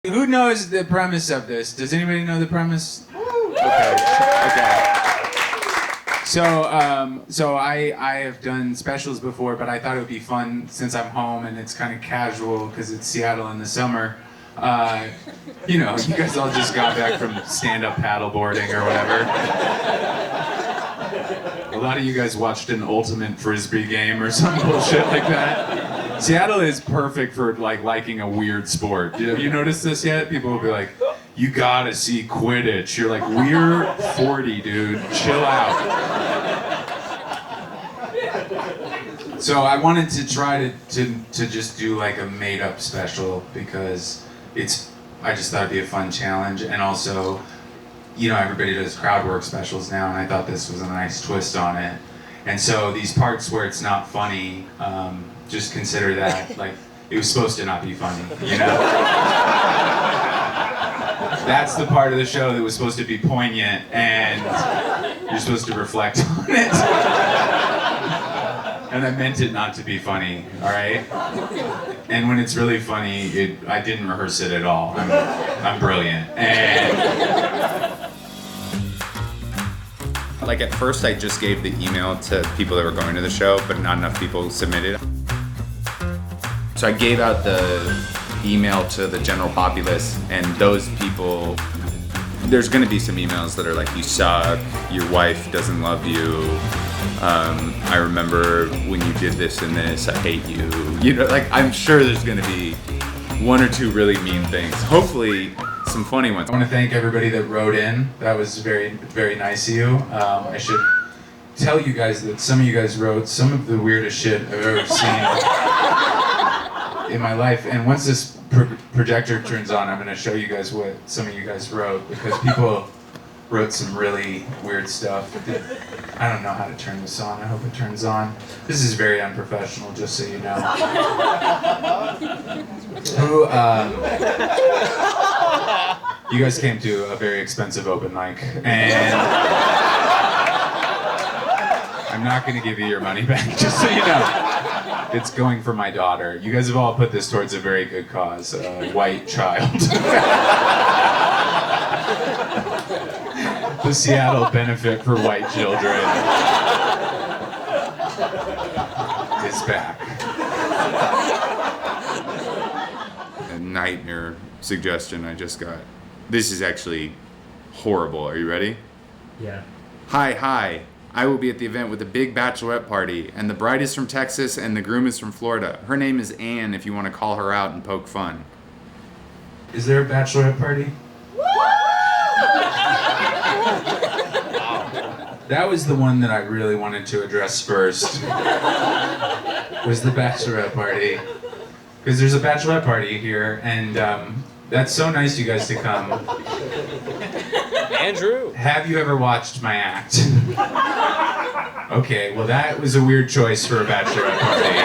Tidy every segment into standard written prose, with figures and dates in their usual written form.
Who knows the premise of this? Does anybody know the premise? Okay. So I have done specials before, but I thought it would be fun since I'm home and it's kind of casual because it's Seattle in the summer. You guys all just got back from stand-up paddleboarding or whatever. A lot of you guys watched an ultimate frisbee game or some bullshit like that. Seattle is perfect for liking a weird sport. Have you noticed this yet? People will be like, "You gotta see Quidditch." You're like, "We're 40, dude. Chill out." So I wanted to try to just do like a made-up special because I just thought it'd be a fun challenge, and also, everybody does crowd work specials now, and I thought this was a nice twist on it. And so these parts where it's not funny, just consider that like it was supposed to not be funny, That's the part of the show that was supposed to be poignant, and you're supposed to reflect on it. And I meant it not to be funny, all right? And when it's really funny, I didn't rehearse it at all. I'm brilliant. And at first I just gave the email to people that were going to the show, but not enough people submitted. So I gave out the email to the general populace, and those people, there's gonna be some emails that are like, "You suck, your wife doesn't love you, I remember when you did this and this, I hate you." I'm sure there's gonna be one or two really mean things. Hopefully some funny ones. I want to thank everybody that wrote in. That was very, very nice of you. I should tell you guys that some of you guys wrote some of the weirdest shit I've ever seen in my life. And once this projector turns on, I'm going to show you guys what some of you guys wrote, because people wrote some really weird stuff. I don't know how to turn this on. I hope it turns on. This is very unprofessional, just so you know. You guys came to a very expensive open mic, and I'm not going to give you your money back, just so you know. It's going for my daughter. You guys have all put this towards a very good cause, a white child. The Seattle Benefit for White Children is back. A nightmare suggestion I just got. This is actually horrible. Are you ready? Yeah. Hi. I will be at the event with a big bachelorette party, and the bride is from Texas and the groom is from Florida. Her name is Anne, if you want to call her out and poke fun. Is there a bachelorette party? That was the one that I really wanted to address first. Was the bachelorette party. Because there's a bachelorette party here, and that's so nice you guys to come. Andrew. Have you ever watched my act? Okay, well that was a weird choice for a bachelorette party.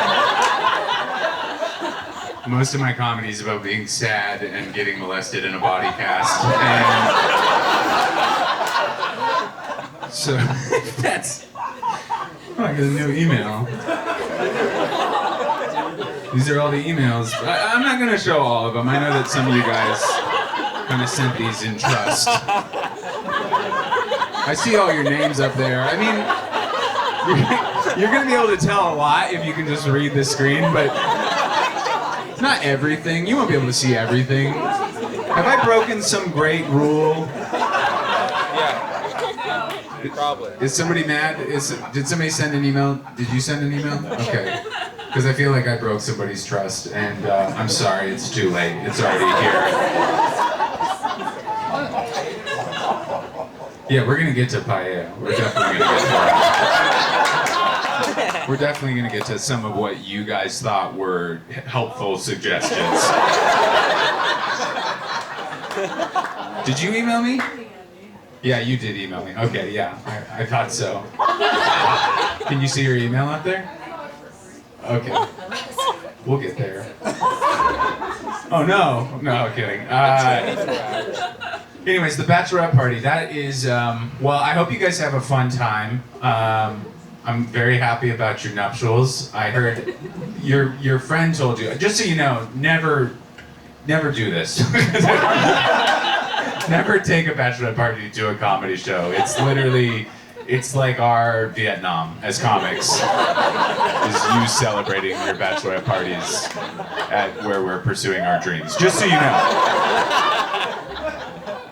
Most of my comedy is about being sad and getting molested in a body cast. And so that's... Oh, I got a new email. These are all the emails. I'm not going to show all of them. I know that some of you guys kind of sent these in trust. I see all your names up there. I mean, you're going to be able to tell a lot if you can just read the screen, but it's not everything. You won't be able to see everything. Have I broken some great rule? Yeah. Probably. Is somebody mad? Did somebody send an email? Did you send an email? Okay. Because I feel like I broke somebody's trust, and I'm sorry, it's too late. It's already here. Yeah, we're gonna get to paella. We're definitely gonna get to some of what you guys thought were helpful suggestions. Did you email me? Yeah, you did email me. Okay, yeah, I thought so. Can you see your email up there? Okay, we'll get there. Oh no, kidding. Anyways, the bachelorette party, that is, well, I hope you guys have a fun time. I'm very happy about your nuptials. I heard your friend told you, just so you know, never never do this. Never take a bachelorette party to a comedy show. It's literally, it's like our Vietnam as comics. Is you celebrating your bachelorette parties at where we're pursuing our dreams. Just so you know.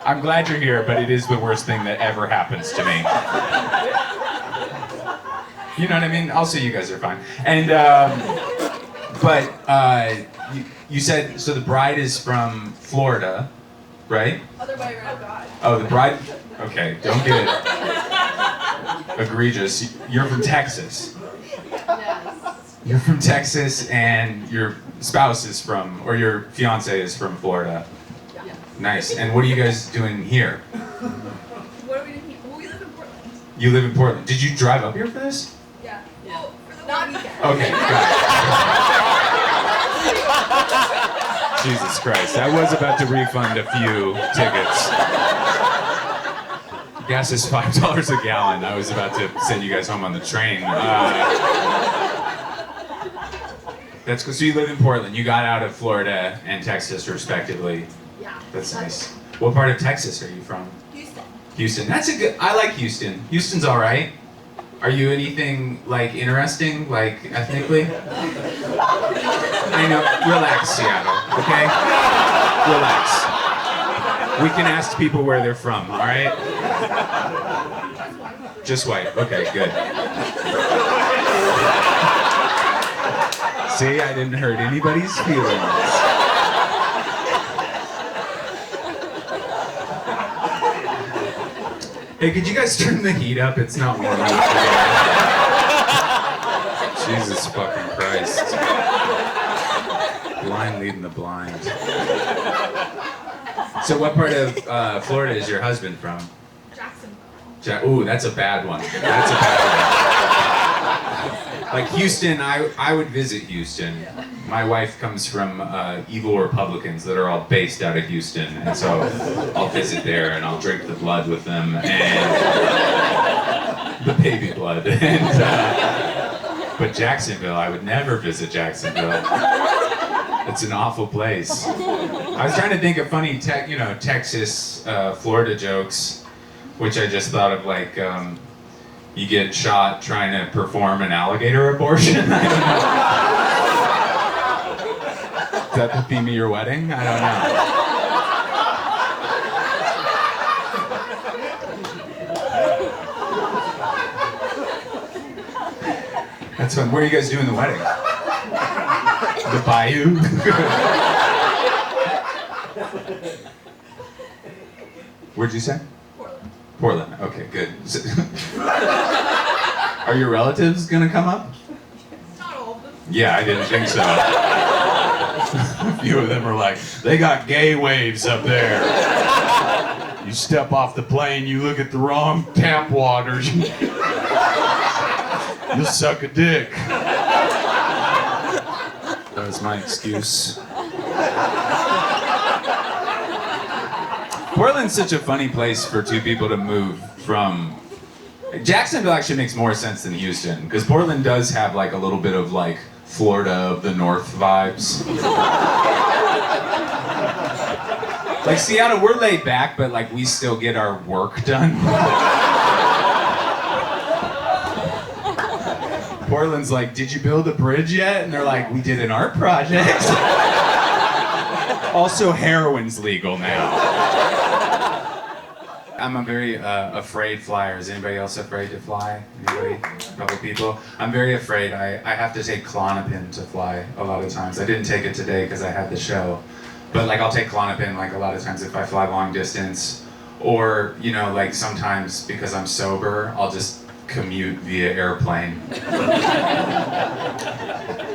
I'm glad you're here, but it is the worst thing that ever happens to me. You know what I mean? Also, you guys are fine. And, you said, so the bride is from Florida, right? Other way around. God. Oh, the bride, okay, don't get it egregious. You're from Texas. Yes. You're from Texas and your spouse is from, or your fiance is from Florida. Yeah. Nice. And what are you guys doing here? What are we doing here? Well, we live in Portland. You live in Portland. Did you drive up here for this? Yeah. Well, for the not weekend. Okay, got it. Jesus Christ. I was about to refund a few tickets. Gas is $5 a gallon. I was about to send you guys home on the train. That's cool. So you live in Portland. You got out of Florida and Texas, respectively. Yeah. That's nice. What part of Texas are you from? Houston. Houston. That's a good. I like Houston. Houston's all right. Are you anything like interesting, like ethnically? I know. Relax, Seattle. Okay. Relax. We can ask people where they're from. All right. Just white. Okay. Good. See, I didn't hurt anybody's feelings. Hey, could you guys turn the heat up? It's not warm enough today. Jesus fucking Christ. Blind leading the blind. So what part of Florida is your husband from? Jacksonville. Ooh, that's a bad one. That's a bad one. Like Houston, I would visit Houston. My wife comes from evil Republicans that are all based out of Houston, and so I'll visit there and I'll drink the blood with them and the baby blood. And, but Jacksonville, I would never visit Jacksonville. It's an awful place. I was trying to think of funny, Texas, Florida jokes, which I just thought of like. You get shot trying to perform an alligator abortion? I don't know. Is that the theme of your wedding? I don't know. That's fun. Where are you guys doing the wedding? The bayou? Where'd you say? Portland. Okay, good. Are your relatives gonna come up? Not all of them. Yeah, I didn't think so. A few of them are like, they got gay waves up there. You step off the plane, you look at the wrong tap water, you'll suck a dick. That was my excuse. Portland's such a funny place for two people to move from. Jacksonville actually makes more sense than Houston, because Portland does have like a little bit of like Florida of the North vibes. Like Seattle, we're laid back, but like we still get our work done. Portland's like, did you build a bridge yet? And they're like, we did an art project. Also, heroin's legal now. I'm a very afraid flyer. Is anybody else afraid to fly? Anybody? A couple people? I'm very afraid. I have to take Klonopin to fly a lot of times. I didn't take it today because I had the show. But like I'll take Klonopin like a lot of times if I fly long distance. Or, like sometimes because I'm sober, I'll just commute via airplane.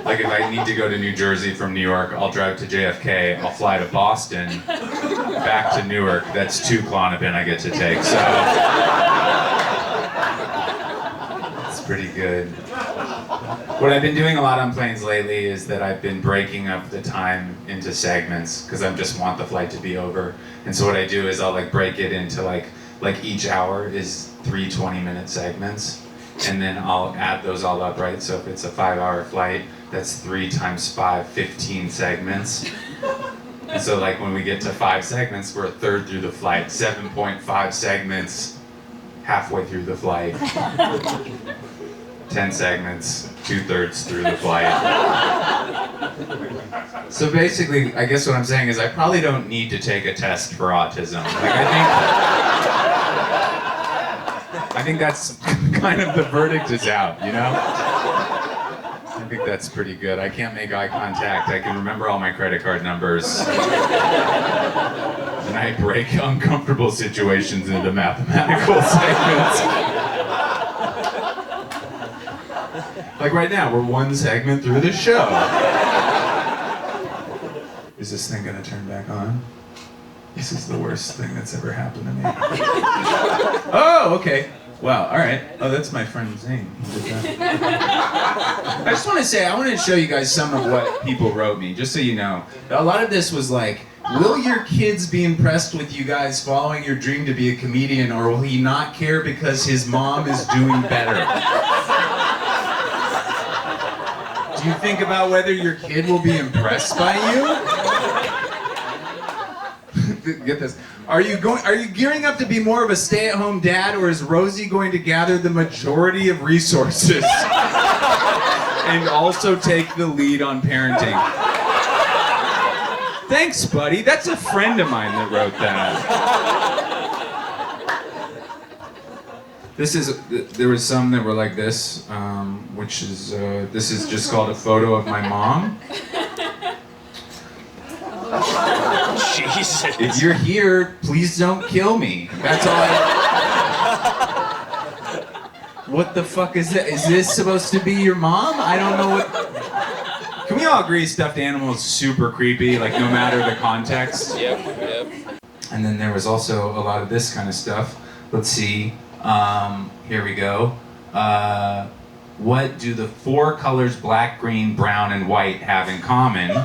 Like if I need to go to New Jersey from New York, I'll drive to JFK, I'll fly to Boston, back to Newark. That's 2 Klonopin I get to take, so it's pretty good. What I've been doing a lot on planes lately is that I've been breaking up the time into segments because I just want the flight to be over. And so what I do is I'll like break it into like each hour is 3 20-minute segments, and then I'll add those all up, right? So if it's a 5-hour flight, that's 3 times 5, 15 segments. And so like when we get to 5 segments, we're a third through the flight. 7.5 segments, halfway through the flight. 10 segments, 2/3 through the flight. So basically, I guess what I'm saying is I probably don't need to take a test for autism. Like I think that's kind of the verdict is out, you know? I think that's pretty good. I can't make eye contact. I can remember all my credit card numbers. And I break uncomfortable situations into mathematical segments. Like right now, we're 1 segment through the show. Is this thing gonna turn back on? This is the worst thing that's ever happened to me. Oh, okay. Wow, all right. Oh, that's my friend Zane. He did that. I just want to say, I want to show you guys some of what people wrote me, just so you know. A lot of this was like, will your kids be impressed with you guys following your dream to be a comedian, or will he not care because his mom is doing better? Do you think about whether your kid will be impressed by you? Get this. Are you gearing up to be more of a stay-at-home dad, or is Rosie going to gather the majority of resources and also take the lead on parenting? Thanks, buddy. That's a friend of mine that wrote that. There was some that were like this, which is, this is just called a photo of my mom. Jesus. If you're here, please don't kill me. That's all What the fuck is that? Is this supposed to be your mom? I don't know what... Can we all agree stuffed animal is super creepy, like no matter the context? Yep. And then there was also a lot of this kind of stuff. Let's see. Here we go. What do the 4 colors black, green, brown, and white have in common?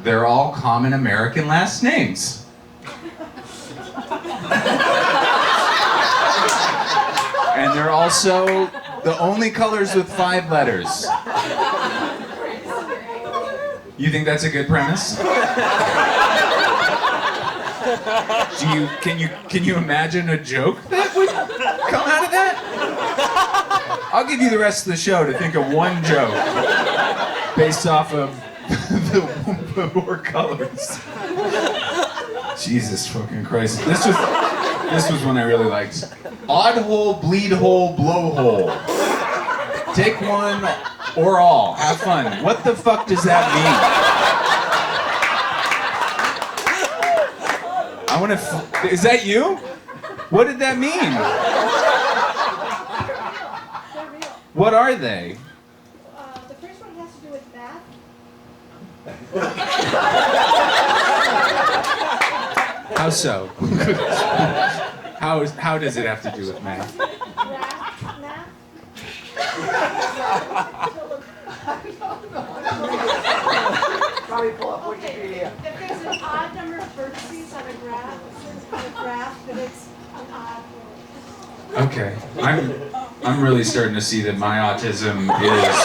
They're all common American last names. And they're also the only colors with 5 letters. You think that's a good premise? Can you imagine a joke that would come out of that? I'll give you the rest of the show to think of one joke based off of the 4 colors. Jesus fucking Christ. This was one I really liked. Odd hole, bleed hole, blow hole. Take one or all. Have fun. What the fuck does that mean? Is that you? What did that mean? What are they? The first one has to do with math. How so? How does it have to do with math? Math. Probably pull up Okay, Wikipedia. if there's an odd number of vertices on a graph, but it's an odd one. Okay, I'm really starting to see that my autism is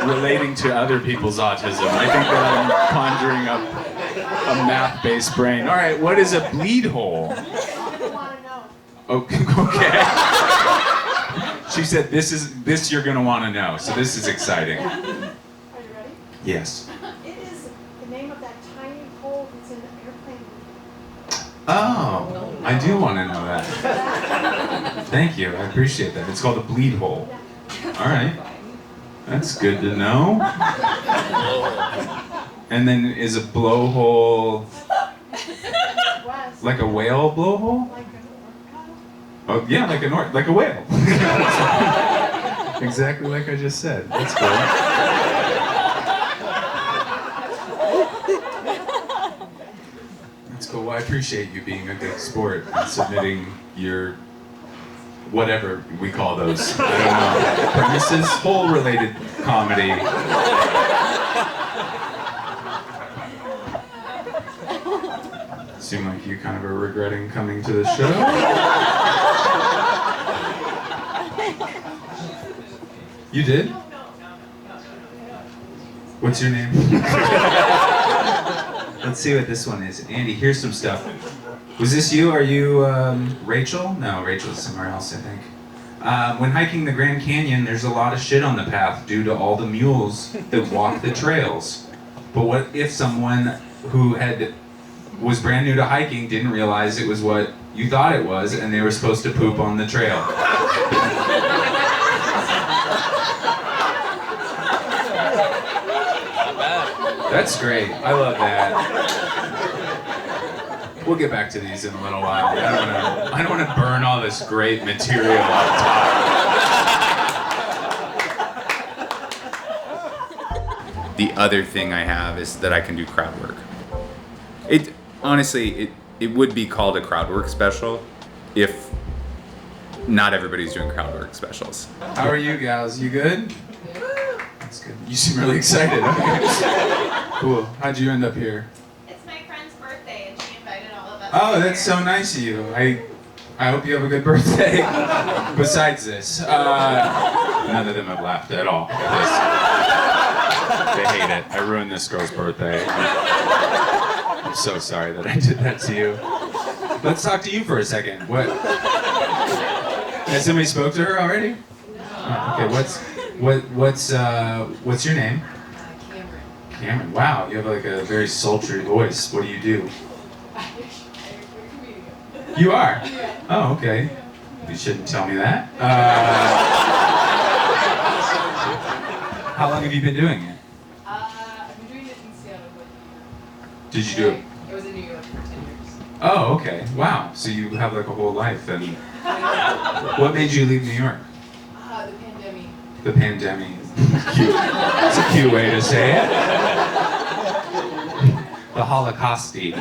relating to other people's autism. I think that I'm conjuring up a math-based brain. All right, what is a bleed hole? I want to know. Okay. She said this you're gonna want to know. So this is exciting. Are you ready? Yes. It is the name of that tiny hole that's in the airplane. Oh, I do want to know that. Thank you. I appreciate that. It's called a bleed hole. All right. That's good to know. And then is a blowhole West. like a whale blowhole? Like an orca. Oh yeah, like a whale. Exactly like I just said. That's cool. That's cool. Well, I appreciate you being a good sport and submitting your whatever we call those. I don't know. Premises, hole-related comedy. Seem like you kind of are regretting coming to the show. You did? What's your name? Let's see what this one is. Andy, here's some stuff. Was this you? Are you Rachel? No, Rachel's somewhere else, I think. When hiking the Grand Canyon, there's a lot of shit on the path due to all the mules that walk the trails. But what if someone who was brand new to hiking didn't realize it was what you thought it was and they were supposed to poop on the trail? That's great. I love that. We'll get back to these in a little while. I don't want to burn all this great material up top. The other thing I have is that I can do crowd work. Honestly, it would be called a crowd work special if not everybody's doing crowd work specials. How are you gals? You good? That's good. You seem really excited. Okay. Cool. How'd you end up here? It's my friend's birthday and she invited all of us. Oh, that's so nice of you. I hope you have a good birthday. Besides this, none of them have laughed at all at this. They hate it. I ruined this girl's birthday. I'm so sorry that I did that to you. Let's talk to you for a second. What? Has somebody spoke to her already? Oh, okay. What's your name? Cameron. Cameron. Wow, you have like a very sultry voice. What do you do? You are? Oh, okay. You shouldn't tell me that. How long have you been doing it? I've been doing it in Seattle for a year. Did you do it? I was in New York for 10 years. Oh, okay. Wow. So you have like a whole life. And what made you leave New York? The pandemic. The pandemic. Cute. It's a cute way to say it. The Holocausty.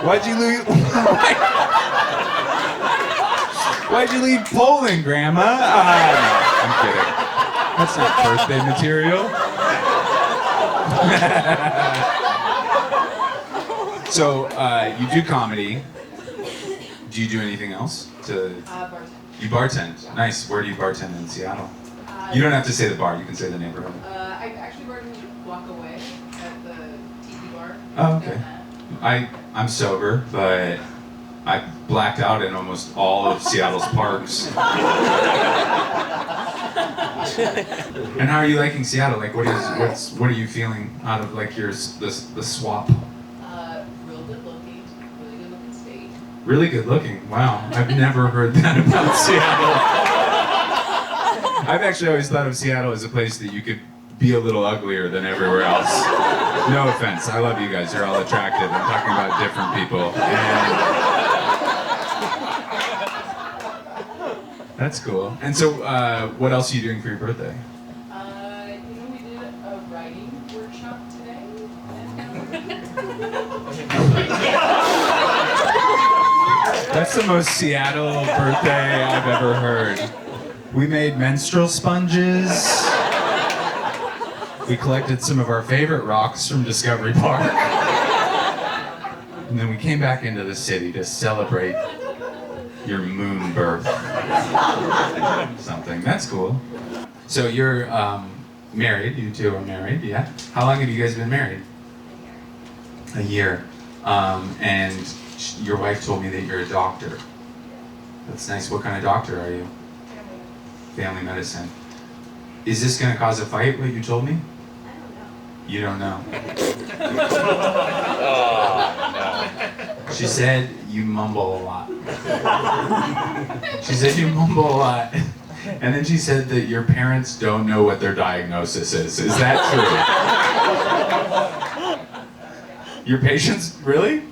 Why'd you leave? Why'd you leave Poland, Grandma? No, I'm kidding. That's not birthday material. So, you do comedy. Do you do anything else? Bartend. You bartend. Nice. Where do you bartend in Seattle? You don't have to say the bar. You can say the neighborhood. I actually bartended a block away at the tiki bar. Oh, okay. I'm sober, but I blacked out in almost all of Seattle's parks. And how are you liking Seattle? Like, what are you feeling out of like the swap? Real good looking state. Really good looking. Wow, I've never heard that about Seattle. I've actually always thought of Seattle as a place that you could be a little uglier than everywhere else. No offense, I love you guys. You're all attractive. I'm talking about different people. And that's cool. And so, what else are you doing for your birthday? We did a writing workshop today. That's the most Seattle birthday I've ever heard. We made menstrual sponges. We collected some of our favorite rocks from Discovery Park. And then we came back into the city to celebrate your moon birth. Something. That's cool. So you're married. You two are married, yeah? How long have you guys been married? A year. And your wife told me that you're a doctor. That's nice. What kind of doctor are you? Family medicine. Is this going to cause a fight, what you told me? You don't know. She said you mumble a lot. She said you mumble a lot. And then she said that your parents don't know what their diagnosis is. Is that true? Your patients, really?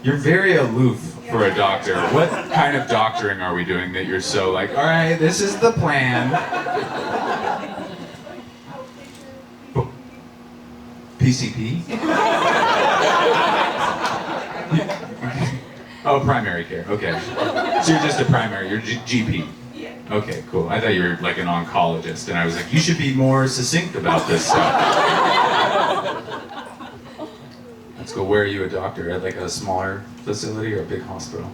You're very aloof for a doctor. What kind of doctoring are we doing that you're so like, all right, this is the plan. PCP? Oh, primary care. Okay. So you're just a primary. You're GP. Okay, cool. I thought you were like an oncologist, and I was like, you should be more succinct about this stuff. Let's go. Where are you a doctor? At like a smaller facility or a big hospital?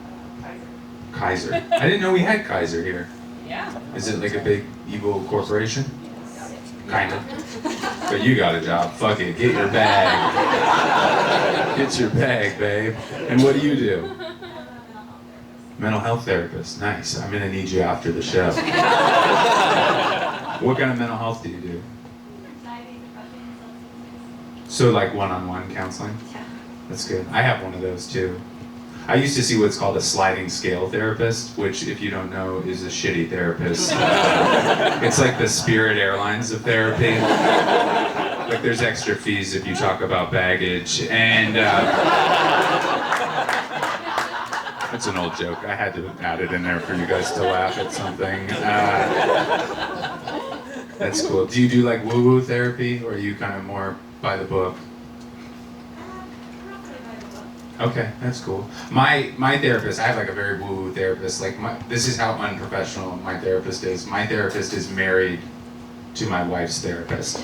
Kaiser. I didn't know we had Kaiser here. Yeah. Is it like a big evil corporation? Kind of. But you got a job. Fuck it. Get your bag. Get your bag, babe. And what do you do? Mental health therapist. Nice. I'm gonna need you after the show. What kind of mental health do you do? Anxiety, depression, substance So like one-on-one counseling? Yeah. That's good. I have one of those too. I used to see what's called a sliding scale therapist, which if you don't know is a shitty therapist. It's like the Spirit Airlines of therapy. Like there's extra fees if you talk about baggage, and that's an old joke. I had to add it in there for you guys to laugh at something. That's cool. Do you do like woo-woo therapy, or are you kind of more by the book? Okay, that's cool. My therapist, I have like a very woo-woo therapist. Like this is how unprofessional my therapist is. My therapist is married to my wife's therapist.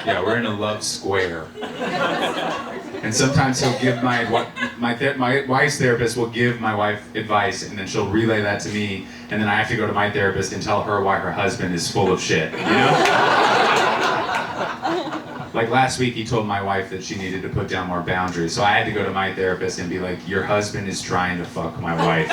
Yeah, we're in a love square. And sometimes he'll give my wife's therapist will give my wife advice, and then she'll relay that to me, and then I have to go to my therapist and tell her why her husband is full of shit, you know? Like last week he told my wife that she needed to put down more boundaries, so I had to go to my therapist and be like, your husband is trying to fuck my wife.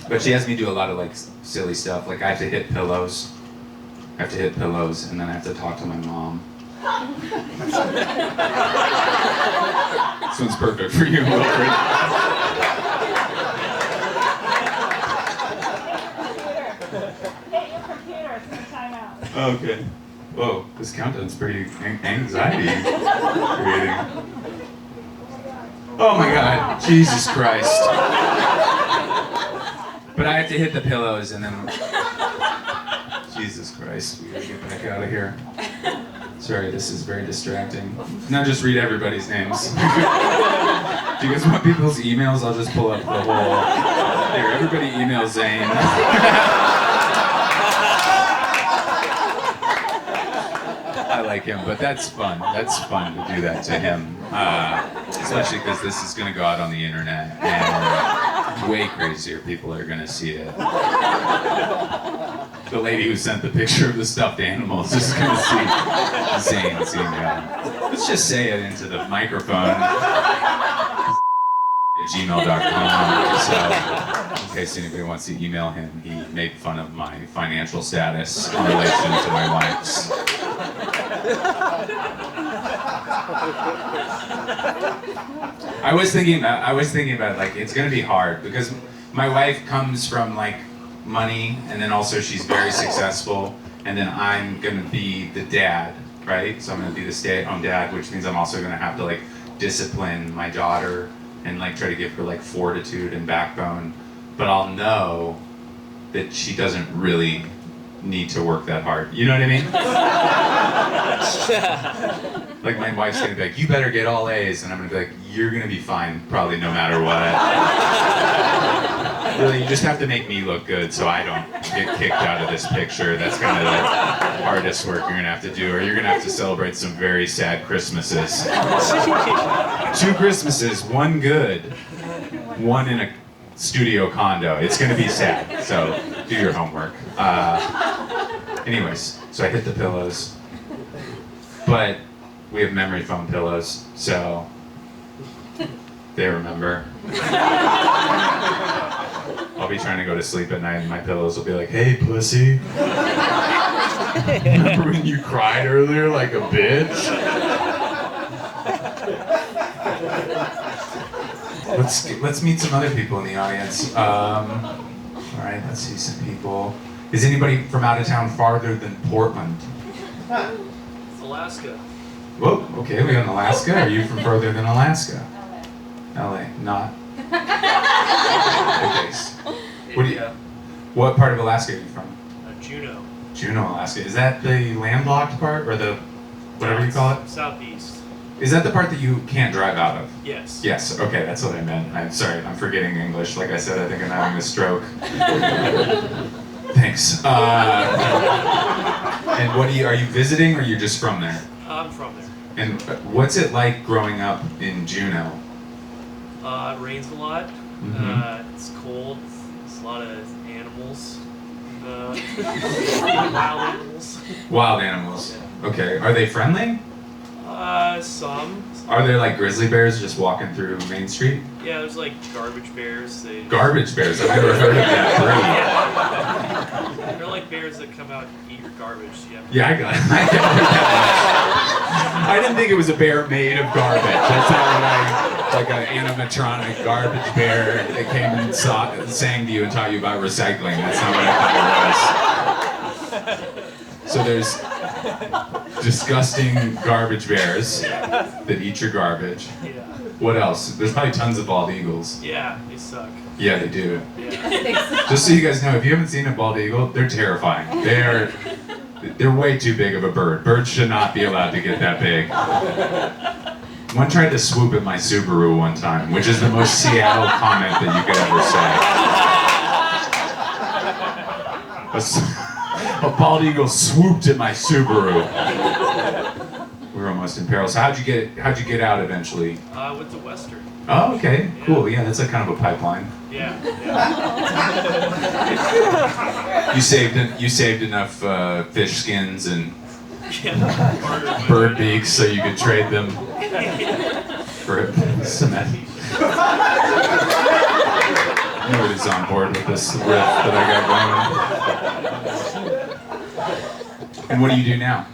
But she has me do a lot of like silly stuff, like I have to hit pillows. I have to hit pillows, and then I have to talk to my mom. This one's perfect for you, Wilfred. Hit your computer, it's gonna time out. Okay. Whoa, this countdown's pretty anxiety creating. Oh my God, Jesus Christ. But I have to hit the pillows and then, Jesus Christ, we gotta get back out of here. Sorry, this is very distracting. Now just read everybody's names. Do you guys want people's emails? I'll just pull up the whole, here, everybody email Zane. I like him, but that's fun. That's fun to do that to him. Especially because this is going to go out on the internet, and way crazier people are going to see it. The lady who sent the picture of the stuffed animals is going to see Zane seeing that. Let's just say it into the microphone. @gmail.com. So, in case anybody wants to email him, he made fun of my financial status in relation to my wife's. I was thinking about like it's gonna be hard because my wife comes from like money, and then also she's very successful, and then I'm gonna be the dad, right? So I'm gonna be the stay-at-home dad, which means I'm also gonna have to like discipline my daughter and like try to give her like fortitude and backbone, but I'll know that she doesn't really need to work that hard. You know what I mean? Like my wife's gonna be like, you better get all A's, and I'm gonna be like, you're gonna be fine probably no matter what. Really, you just have to make me look good so I don't get kicked out of this picture. That's kind of the hardest work you're gonna have to do, or you're gonna have to celebrate some very sad Christmases. 2 Christmases, one good, one in a studio condo. It's gonna be sad, so do your homework. Anyways, so I hit the pillows, but we have memory foam pillows, so they remember. I'll be trying to go to sleep at night and my pillows will be like, hey pussy, remember when you cried earlier like a bitch? Let's meet some other people in the audience. All right, let's see some people. Is anybody from out of town farther than Portland? It's Alaska. Whoa, okay, we're in Alaska. Are you from further than Alaska? LA, not. Okay. What part of Alaska are you from? Juneau. Juneau, Alaska. Is that the landlocked part, or the whatever you call it? Southeast. Is that the part that you can't drive out of? Yes. Yes, okay, that's what I meant. I'm sorry, I'm forgetting English. Like I said, I think I'm having a stroke. Thanks. And what are you visiting or you're just from there? I'm from there. And what's it like growing up in Juneau? It rains a lot. Mhm. It's cold. There's a lot of animals. Wild animals. Wild animals. Okay. Are they friendly? Some. Are there like grizzly bears just walking through Main Street? Yeah, there's like garbage bears. Garbage bears? I've never heard of that breed. They're like bears that come out and eat your garbage. Yeah, I got it. I didn't think it was a bear made of garbage. That's not what like an animatronic garbage bear that came and sang to you and taught you about recycling. That's not what I thought it was. So there's disgusting garbage bears that eat your garbage. Yeah. What else? There's probably tons of bald eagles. Yeah, they suck. Yeah, they do. Yeah. Just so you guys know, if you haven't seen a bald eagle, they're terrifying. They're way too big of a bird. Birds should not be allowed to get that big. One tried to swoop at my Subaru one time, which is the most Seattle comment that you could ever say. A bald eagle swooped at my Subaru. We were almost in peril. So how'd you get out eventually? With the Western. Oh, okay, cool. Yeah, that's like kind of a pipeline. Yeah. You saved enough fish skins and Yeah. bird beaks so you could trade them for cement. Nobody's on board with this riff that I got going. And what do you do now?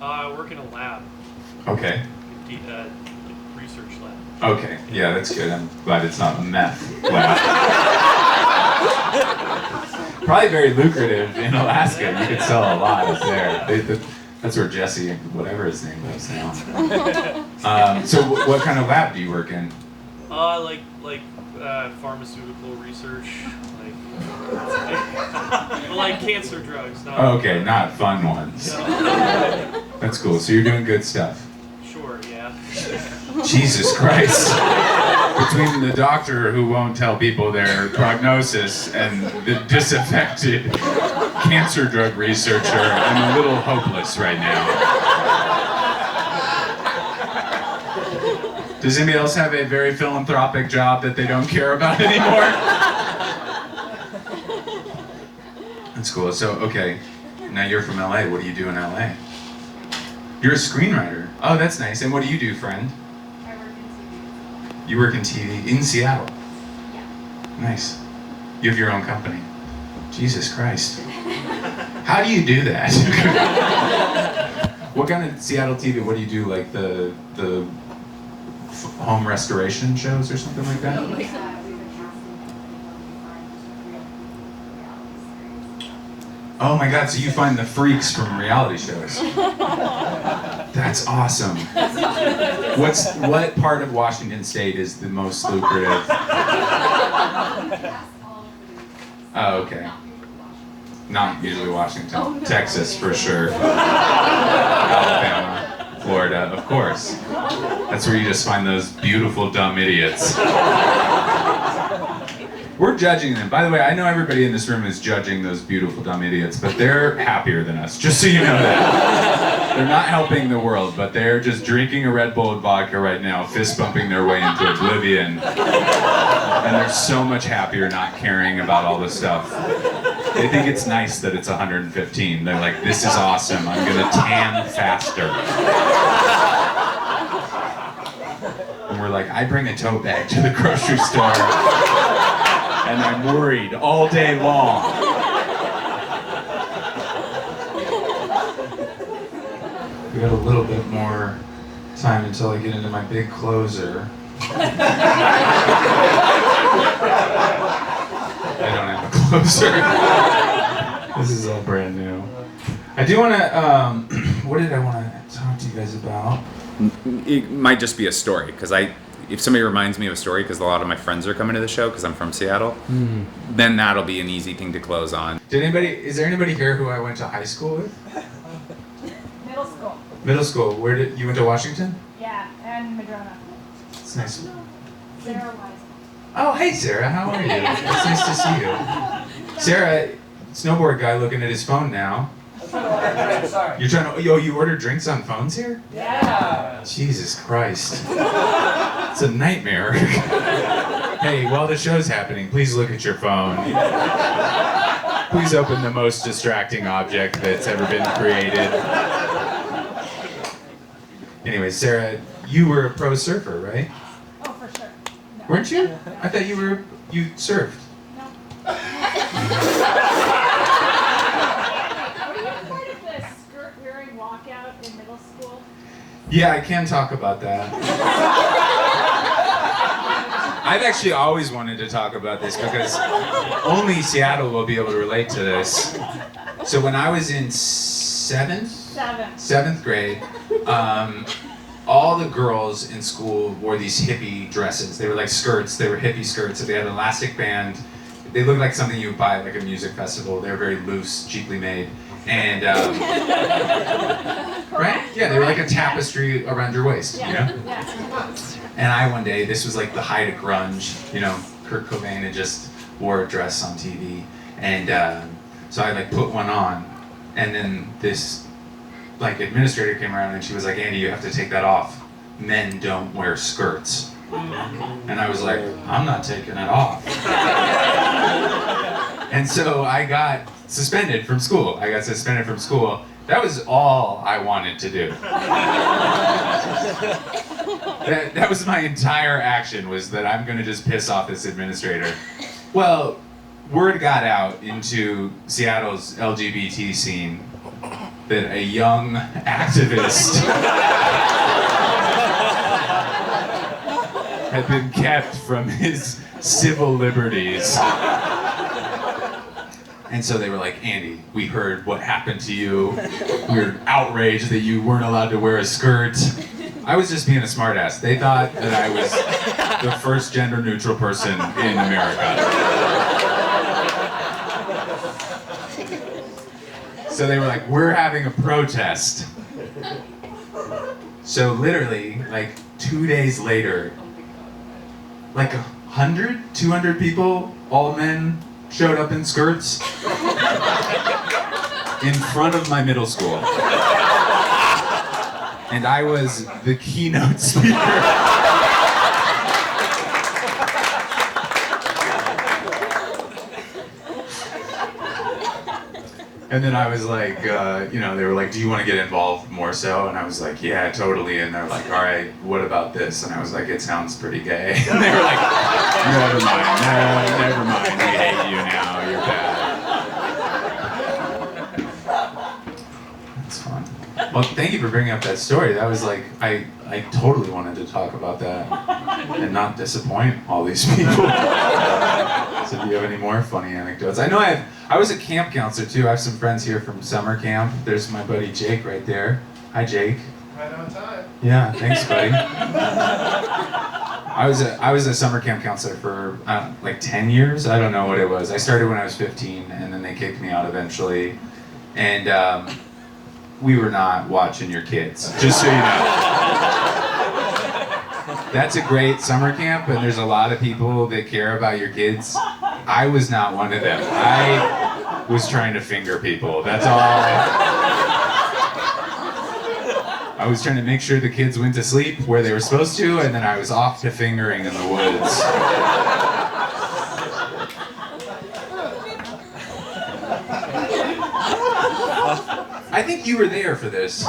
I work in a lab. Okay. Research lab. Okay. Yeah, that's good. I'm glad it's not a meth lab. Probably very lucrative in Alaska. You could sell a lot up there. That's where Jesse, whatever his name is now. So what kind of lab do you work in? Like pharmaceutical research, like cancer drugs. Not Okay, not fun ones. That's cool. So you're doing good stuff. Sure, yeah. Jesus Christ. Between the doctor who won't tell people their prognosis and the disaffected cancer drug researcher, I'm a little hopeless right now. Does anybody else have a very philanthropic job that they don't care about anymore? That's cool. So, okay, now you're from LA. What do you do in LA? You're a screenwriter. Oh, that's nice. And what do you do, friend? I work in TV. You work in TV in Seattle. Yeah. Nice. You have your own company. Jesus Christ. How do you do that? What kind of Seattle TV? What do you do? Like the home restoration shows or something like that? We've been casting Oh my God! So you find the freaks from reality shows. That's awesome. What part of Washington State is the most lucrative? Oh, okay. Not usually Washington. Texas for sure. Alabama, Florida, of course. That's where you just find those beautiful dumb idiots. We're judging them. By the way, I know everybody in this room is judging those beautiful dumb idiots, but they're happier than us, just so you know that. They're not helping the world, but they're just drinking a Red Bull and vodka right now, fist bumping their way into oblivion. And they're so much happier not caring about all this stuff. They think it's nice that it's 115. They're like, this is awesome. I'm gonna tan faster. And we're like, I bring a tote bag to the grocery store. And I'm worried all day long. We got a little bit more time until I get into my big closer. I don't have a closer. This is all brand new. I do want to, what did I want to talk to you guys about? It might just be a story, because if somebody reminds me of a story, because a lot of my friends are coming to the show, because I'm from Seattle, then that'll be an easy thing to close on. Is there anybody here who I went to high school with? Middle school. Middle school. You went to Washington? Yeah, and Madrona. It's nice. Sara Weisman. Oh, hey Sarah, how are you? It's nice to see you. Sara, snowboard guy looking at his phone now. I'm trying to order drinks, sorry. You're trying to, you order drinks on phones here? Yeah. Jesus Christ. It's a nightmare. Hey, while the show's happening, please look at your phone. Please open the most distracting object that's ever been created. Anyway, Sarah, you were a pro surfer, right? Oh, for sure. No. Weren't you? I thought you surfed. No. Were you part of the skirt-wearing walkout in middle school? Yeah, I can talk about that. I've actually always wanted to talk about this because only Seattle will be able to relate to this. So when I was in seventh grade, all the girls in school wore these hippie dresses. They were like skirts. They were hippie skirts. So they had an elastic band. They looked like something you would buy at like a music festival. They were very loose, cheaply made. And, right? Yeah, they were like a tapestry around your waist, you know? Yeah. And I one day, this was like the height of grunge, you know, Kurt Cobain had just wore a dress on TV. And so I like put one on, and then this like administrator came around and she was like, Andy, you have to take that off. Men don't wear skirts. And I was like, I'm not taking it off. And so I got suspended from school. That was all I wanted to do. That was my entire action, was that I'm gonna just piss off this administrator. Well, word got out into Seattle's LGBT scene that a young activist had been kept from his civil liberties. And so they were like, Andy, we heard what happened to you. We were outraged that you weren't allowed to wear a skirt. I was just being a smartass. They thought that I was the first gender-neutral person in America. So they were like, we're having a protest. So literally, like 2 days later, like 100, 200 people, all men, showed up in skirts in front of my middle school. And I was the keynote speaker. And then I was like, you know, they were like, do you want to get involved more so? And I was like, yeah, totally. And they're like, all right, what about this? And I was like, it sounds pretty gay. And they were like, never mind, never mind. We hate you now, you're bad. That's fun. Well, thank you for bringing up that story. That was like, I totally wanted to talk about that and not disappoint all these people. So do you have any more funny anecdotes? I know I was a camp counselor too. I have some friends here from summer camp. There's my buddy Jake right there. Hi, Jake. Right on time. Yeah, thanks, buddy. I was a summer camp counselor for like 10 years. I don't know what it was. I started when I was 15, and then they kicked me out eventually. And we were not watching your kids, just so you know. That's a great summer camp, and there's a lot of people that care about your kids. I was not one of them. I was trying to finger people. That's all. I was trying to make sure the kids went to sleep where they were supposed to, and then I was off to fingering in the woods. I think you were there for this.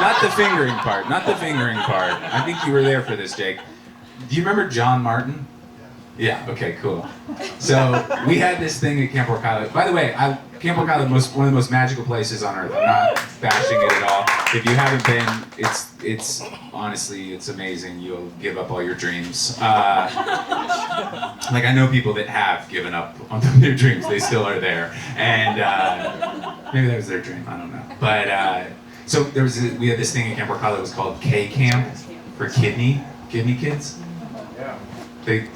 Not the fingering part. I think you were there for this, Jake. Do you remember John Martin? Yeah, okay, cool. So we had this thing at Camp Crocodile. By the way, Camp Crocodile is one of the most magical places on earth. I'm not bashing it at all. If you haven't been, it's honestly, it's amazing. You'll give up all your dreams. Like I know people that have given up on their dreams. They still are there. And maybe that was their dream, I don't know. But so we had this thing at Camp Crocodile that was called K Camp for kidney kids. Yeah. They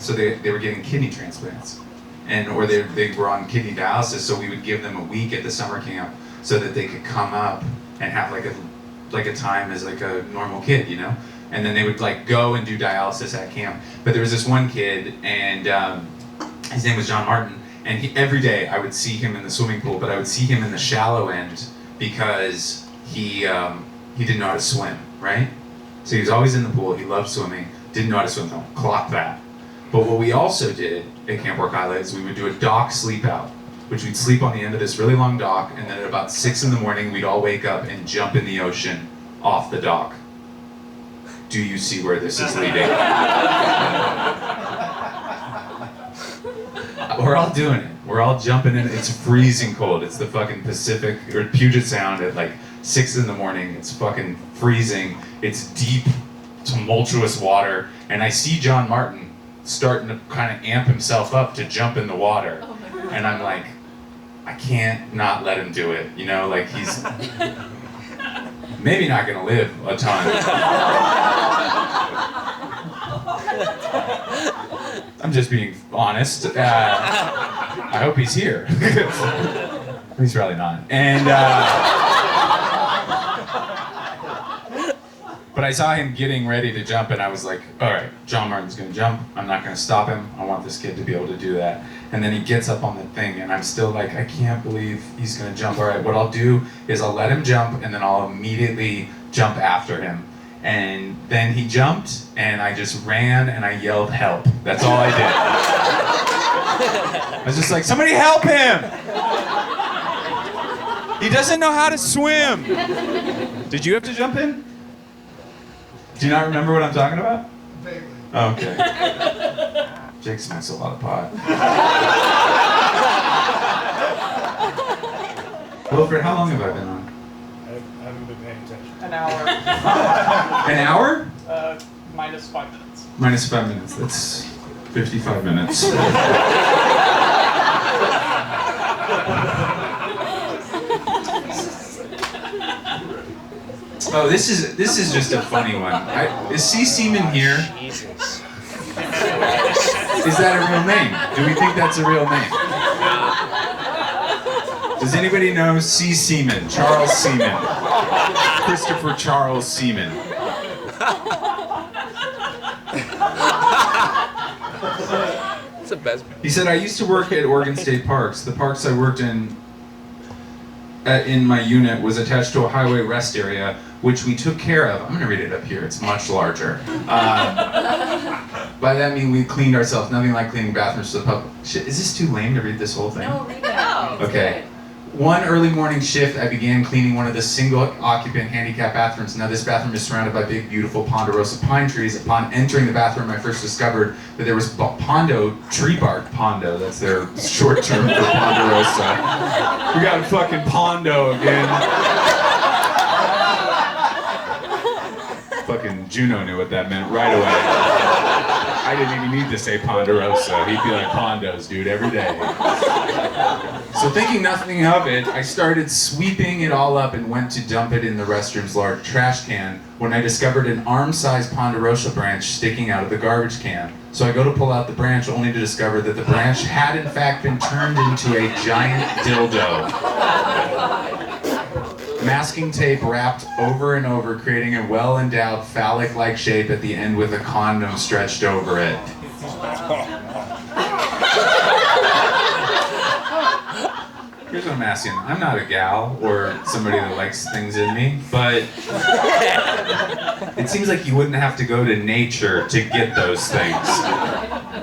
were getting kidney transplants, or they were on kidney dialysis. So we would give them a week at the summer camp so that they could come up and have like a time as like a normal kid, you know. And then they would like go and do dialysis at camp. But there was this one kid, and his name was John Martin, And every day I would see him in the swimming pool, but I would see him in the shallow end because he didn't know how to swim, right? So he was always in the pool, he loved swimming, didn't know how to swim, don't clock that. But what we also did at Camp Work Highlight is we would do a dock sleep out, which we'd sleep on the end of this really long dock, and then at about 6 in the morning, we'd all wake up and jump in the ocean off the dock. Do you see where this is leading? We're all doing it. We're all jumping in. It's freezing cold. It's the fucking Pacific or Puget Sound at like 6 in the morning. It's fucking freezing. It's deep, tumultuous water. And I see John Martin starting to kind of amp himself up to jump in the water. And I'm like, I can't not let him do it. You know, like he's maybe not gonna live a ton. I'm just being honest. I hope he's here. He's probably not. And but I saw him getting ready to jump, and I was like, all right, John Martin's gonna jump. I'm not gonna stop him. I want this kid to be able to do that. And then he gets up on the thing, and I'm still like, I can't believe he's gonna jump. All right, what I'll do is I'll let him jump, and then I'll immediately jump after him. And then he jumped, and I just ran, and I yelled, help. That's all I did. I was just like, somebody help him! He doesn't know how to swim! Did you have to jump in? Do you not remember what I'm talking about? Vaguely. Oh, okay. Jake smokes a lot of pot. Wilfred, how long have I been on? I haven't been paying attention. An hour. An hour? Minus 5 minutes. Minus 5 minutes. That's 55 minutes. Oh, this is just a funny one. Is C. Seaman here? Jesus. Is that a real name? Do we think that's a real name? Does anybody know C. Seaman? Charles Seaman. Christopher Charles Seaman. It's the best. He said, I used to work at Oregon State Parks. The parks I worked in my unit was attached to a highway rest area, which we took care of. I'm going to read it up here. It's much larger. By that I mean we cleaned ourselves. Nothing like cleaning bathrooms for the public. Shit, is this too lame to read this whole thing? No, read that. Okay. One early morning shift, I began cleaning one of the single-occupant handicap bathrooms. Now, this bathroom is surrounded by big, beautiful ponderosa pine trees. Upon entering the bathroom, I first discovered that there was pondo, tree bark pondo. That's their short term for ponderosa. We got a fucking pondo again. Fucking Juno knew what that meant right away. I didn't even need to say ponderosa. He'd be like, pondos, dude, every day. So thinking nothing of it, I started sweeping it all up and went to dump it in the restroom's large trash can when I discovered an arm-sized ponderosa branch sticking out of the garbage can. So I go to pull out the branch only to discover that the branch had in fact been turned into a giant dildo. Masking tape wrapped over and over, creating a well-endowed phallic-like shape at the end with a condom stretched over it. Here's what I'm asking. I'm not a gal or somebody that likes things in me, but it seems like you wouldn't have to go to nature to get those things,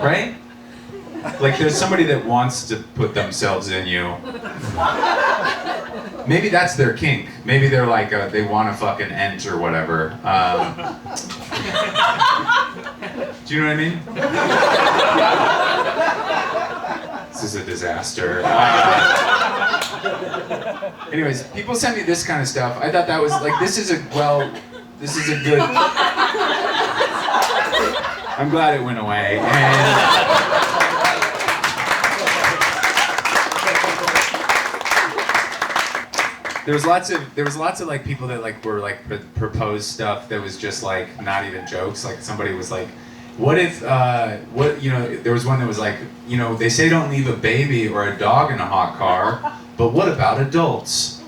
right? Like there's somebody that wants to put themselves in you. Maybe that's their kink. Maybe they're like, they want to fucking ent or whatever. Do you know what I mean? This is a disaster. Anyways, people send me this kind of stuff. I thought that was like, this is a good. I'm glad it went away. And there was lots of like people that like were like proposed stuff that was just like not even jokes. Like somebody was like, what if there was one that was like, they say don't leave a baby or a dog in a hot car, but what about adults?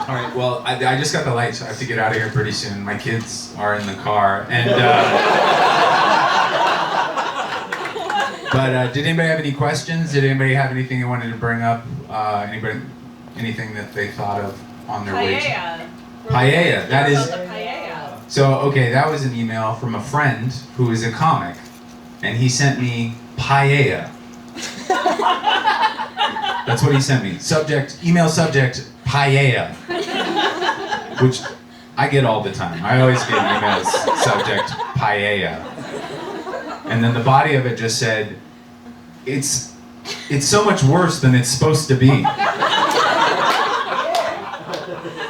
All right, well, I just got the light, so I have to get out of here pretty soon. My kids are in the car, and But did anybody have any questions? Did anybody have anything they wanted to bring up? Anything that they thought of on their way? Paella. That is. So okay, that was an email from a friend who is a comic, and he sent me paella. That's what he sent me. Email subject, paella. Which I get all the time. I always get emails, subject, paella. And then the body of it just said, it's so much worse than it's supposed to be.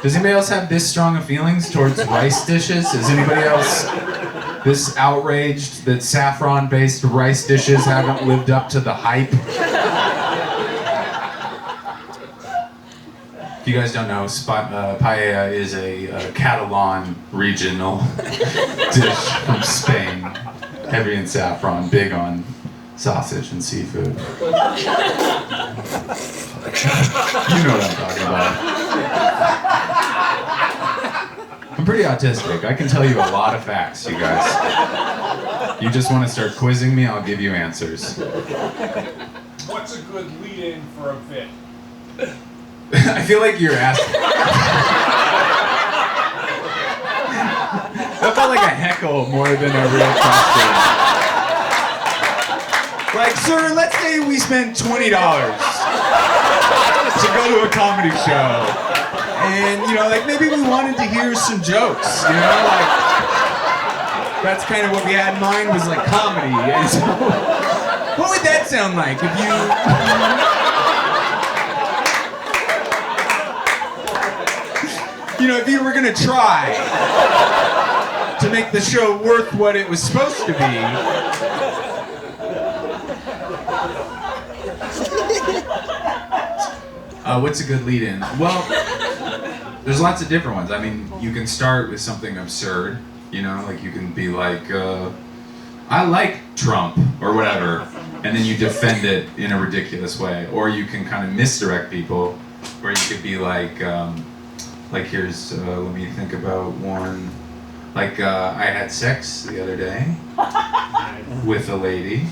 Does anybody else have this strong of feelings towards rice dishes? Is anybody else this outraged that saffron-based rice dishes haven't lived up to the hype? If you guys don't know, paella is a Catalan regional dish from Spain. Heavy in saffron, big on sausage and seafood. You know what I'm talking about. I'm pretty autistic. I can tell you a lot of facts, you guys. You just want to start quizzing me, I'll give you answers. What's a good lead-in for a bit? I feel like you're asking. That felt like a heckle more than a real question. Like, sir, let's say we spent $20 to go to a comedy show. And, like maybe we wanted to hear some jokes, like that's kind of what we had in mind was like comedy. And so, what would that sound like if if you were gonna try to make the show worth what it was supposed to be. What's a good lead-in? Well, there's lots of different ones. I mean, you can start with something absurd, like you can be like, I like Trump, or whatever, and then you defend it in a ridiculous way. Or you can kind of misdirect people, where you could be like here's, let me think about one. Like, I had sex the other day with a lady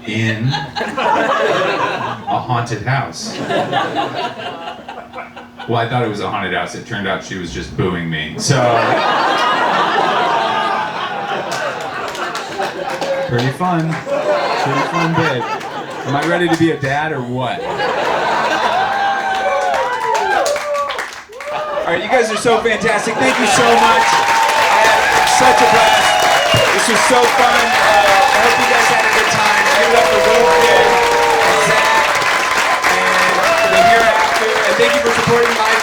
in a haunted house. Well, I thought it was a haunted house. It turned out she was just booing me. So, pretty fun bit. Am I ready to be a dad or what? All right, you guys are so fantastic. Thank you so much. I had such a blast. This was so fun. I hope you guys had a good time. Give it up for Rosie and Zach and the Hereafter. And thank you for supporting my